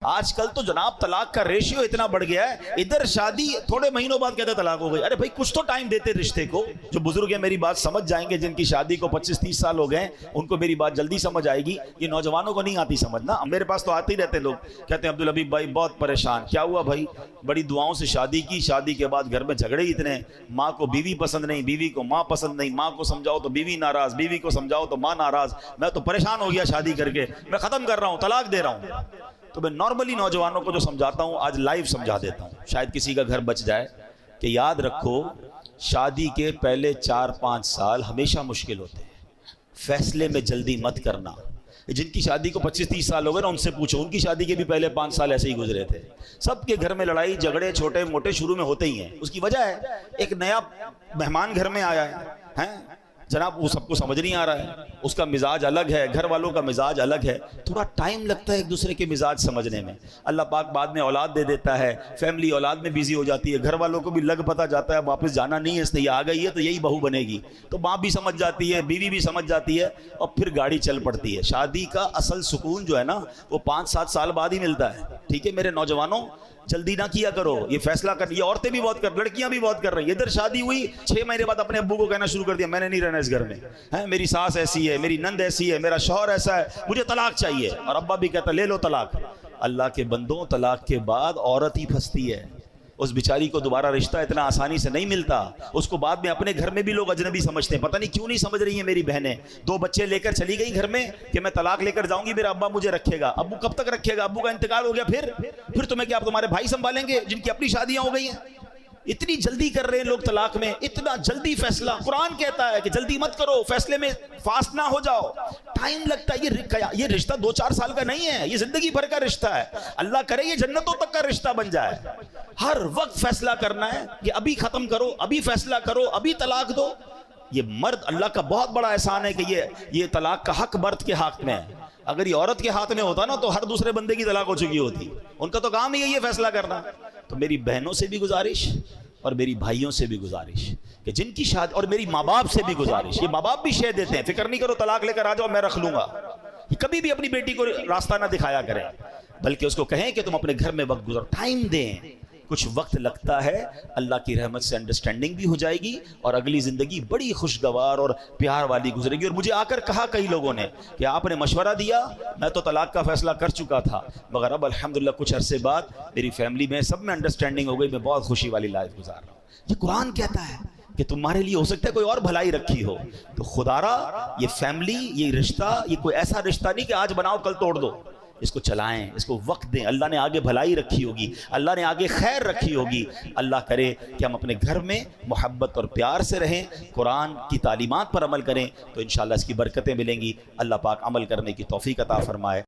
آج کل تو جناب طلاق کا ریشیو اتنا بڑھ گیا ہے، ادھر شادی تھوڑے مہینوں بعد کہتے طلاق ہو گئی۔ ارے بھائی کچھ تو ٹائم دیتے رشتے کو۔ جو بزرگ ہیں میری بات سمجھ جائیں گے، جن کی شادی کو 25-30 سال ہو گئے ان کو میری بات جلدی سمجھ آئے گی، یہ نوجوانوں کو نہیں آتی سمجھنا۔ میرے پاس تو آتے ہی رہتے لوگ، کہتے ہیں عبدالحبیب بھائی بہت پریشان۔ کیا ہوا بھائی؟ بڑی دعاؤں سے شادی کی، شادی کے بعد گھر میں جھگڑے ہی اتنے، ماں کو بیوی پسند نہیں، بیوی کو ماں پسند نہیں، ماں کو سمجھاؤ تو بیوی ناراض، بیوی کو سمجھاؤ تو ماں ناراض۔ میں تو پریشان ہو گیا شادی کر کے، میں ختم کر رہا ہوں، طلاق دے رہا ہوں۔ تو میں نارملی نوجوانوں کو جو سمجھاتا ہوں آج لائیو سمجھا دیتا ہوں، شاید کسی کا گھر بچ جائے، کہ یاد رکھو شادی کے پہلے 4-5 سال ہمیشہ مشکل ہوتے ہیں، فیصلے میں جلدی مت کرنا۔ جن کی شادی کو 25-30 سال ہو گئے نا، ان سے پوچھو، ان کی شادی کے بھی پہلے 5 سال ایسے ہی گزرے تھے۔ سب کے گھر میں لڑائی جھگڑے چھوٹے موٹے شروع میں ہوتے ہی ہیں۔ اس کی وجہ ہے ایک نیا مہمان گھر میں آیا ہے جناب، وہ سب کو سمجھ نہیں آ رہا ہے، اس کا مزاج الگ ہے، گھر والوں کا مزاج الگ ہے، تھوڑا ٹائم لگتا ہے ایک دوسرے کے مزاج سمجھنے میں۔ اللہ پاک بعد میں اولاد دے دیتا ہے، فیملی اولاد میں بیزی ہو جاتی ہے، گھر والوں کو بھی لگ پتہ جاتا ہے واپس جانا نہیں ہے، اس نے یہ آ گئی ہے تو یہی بہو بنے گی، تو ماں بھی سمجھ جاتی ہے، بیوی بھی سمجھ جاتی ہے، اور پھر گاڑی چل پڑتی ہے۔ شادی کا اصل سکون جو ہے نا وہ 5-7 سال بعد ہی ملتا ہے۔ ٹھیک ہے میرے نوجوانوں، جلدی نہ کیا کرو، یہ فیصلہ کر، یہ عورتیں بھی بہت کر، لڑکیاں بھی بہت کر رہی ہیں۔ ادھر شادی ہوئی 6 مہینے بعد اپنے ابو کو کہنا شروع کر دیا میں نے نہیں رہنا اس گھر میں، میری ساس ایسی ہے، میری نند ایسی ہے، میرا شوہر ایسا ہے، مجھے طلاق چاہیے، اور ابا بھی کہتا لے لو طلاق۔ اللہ کے بندوں، طلاق کے بعد عورت ہی پھنستی ہے، اس بیچاری کو دوبارہ رشتہ اتنا آسانی سے نہیں ملتا، اس کو بعد میں اپنے گھر میں بھی لوگ اجنبی سمجھتے ہیں۔ پتہ نہیں کیوں نہیں سمجھ رہی ہیں میری بہنیں، 2 بچے لے کر چلی گئی گھر میں کہ میں طلاق لے کر جاؤں گی، میرا ابا مجھے رکھے گا۔ ابو کب تک رکھے گا؟ ابو کا انتقال ہو گیا، پھر تمہیں کیا تمہارے بھائی سنبھالیں گے جن کی اپنی شادیاں ہو گئی ہیں؟ اتنی جلدی کر رہے ہیں لوگ طلاق میں، اتنا جلدی فیصلہ۔ قرآن کہتا ہے کہ جلدی مت کرو، فیصلے میں فاسٹ نہ ہو جاؤ، ٹائم لگتا ہے۔ یہ رشتہ 2-4 سال کا نہیں ہے، یہ زندگی بھر کا رشتہ ہے۔ اللہ کرے یہ جنتوں تک کا رشتہ بن جائے۔ ہر وقت فیصلہ کرنا ہے کہ ابھی ختم کرو، ابھی فیصلہ کرو، ابھی طلاق دو۔ یہ مرد، اللہ کا بہت بڑا احسان ہے کہ یہ طلاق کا حق مرد کے ہاتھ میں ہے۔ اگر یہ عورت کے ہاتھ میں ہوتا نا تو ہر دوسرے بندے کی طلاق ہو چکی ہوتی۔ ان کا تو کام ہی ہے یہ فیصلہ کرنا۔ تو میری بہنوں سے بھی گزارش اور میری بھائیوں سے بھی گزارش کہ جن کی شادی، اور میری ماں باپ سے بھی گزارش، یہ ماں باپ بھی شے دیتے ہیں، فکر نہیں کرو طلاق لے کر آ جاؤ میں رکھ لوں گا، کبھی بھی اپنی بیٹی کو راستہ نہ دکھایا کریں، بلکہ اس کو کہیں کہ تم اپنے گھر میں وقت گزارو، ٹائم دیں۔ کچھ وقت لگتا ہے، اللہ کی رحمت سے انڈرسٹینڈنگ بھی ہو جائے گی اور اگلی زندگی بڑی خوشگوار اور پیار والی گزرے گی۔ اور مجھے آ کر کہا کئی لوگوں نے کہ آپ نے مشورہ دیا، میں تو طلاق کا فیصلہ کر چکا تھا، مگر اب الحمدللہ کچھ عرصے بعد میری فیملی میں سب میں انڈرسٹینڈنگ ہو گئی، میں بہت خوشی والی لائف گزار رہا ہوں۔ یہ قرآن کہتا ہے کہ تمہارے لیے ہو سکتا ہے کوئی اور بھلائی رکھی ہو، تو خدا را یہ فیملی، یہ رشتہ، یہ کوئی ایسا رشتہ نہیں کہ آج بناؤ کل توڑ دو، اس کو چلائیں، اس کو وقت دیں۔ اللہ نے آگے بھلائی رکھی ہوگی، اللہ نے آگے خیر رکھی ہوگی۔ اللہ کرے کہ ہم اپنے گھر میں محبت اور پیار سے رہیں، قرآن کی تعلیمات پر عمل کریں، تو انشاءاللہ اس کی برکتیں ملیں گی۔ اللہ پاک عمل کرنے کی توفیق عطا فرمائے۔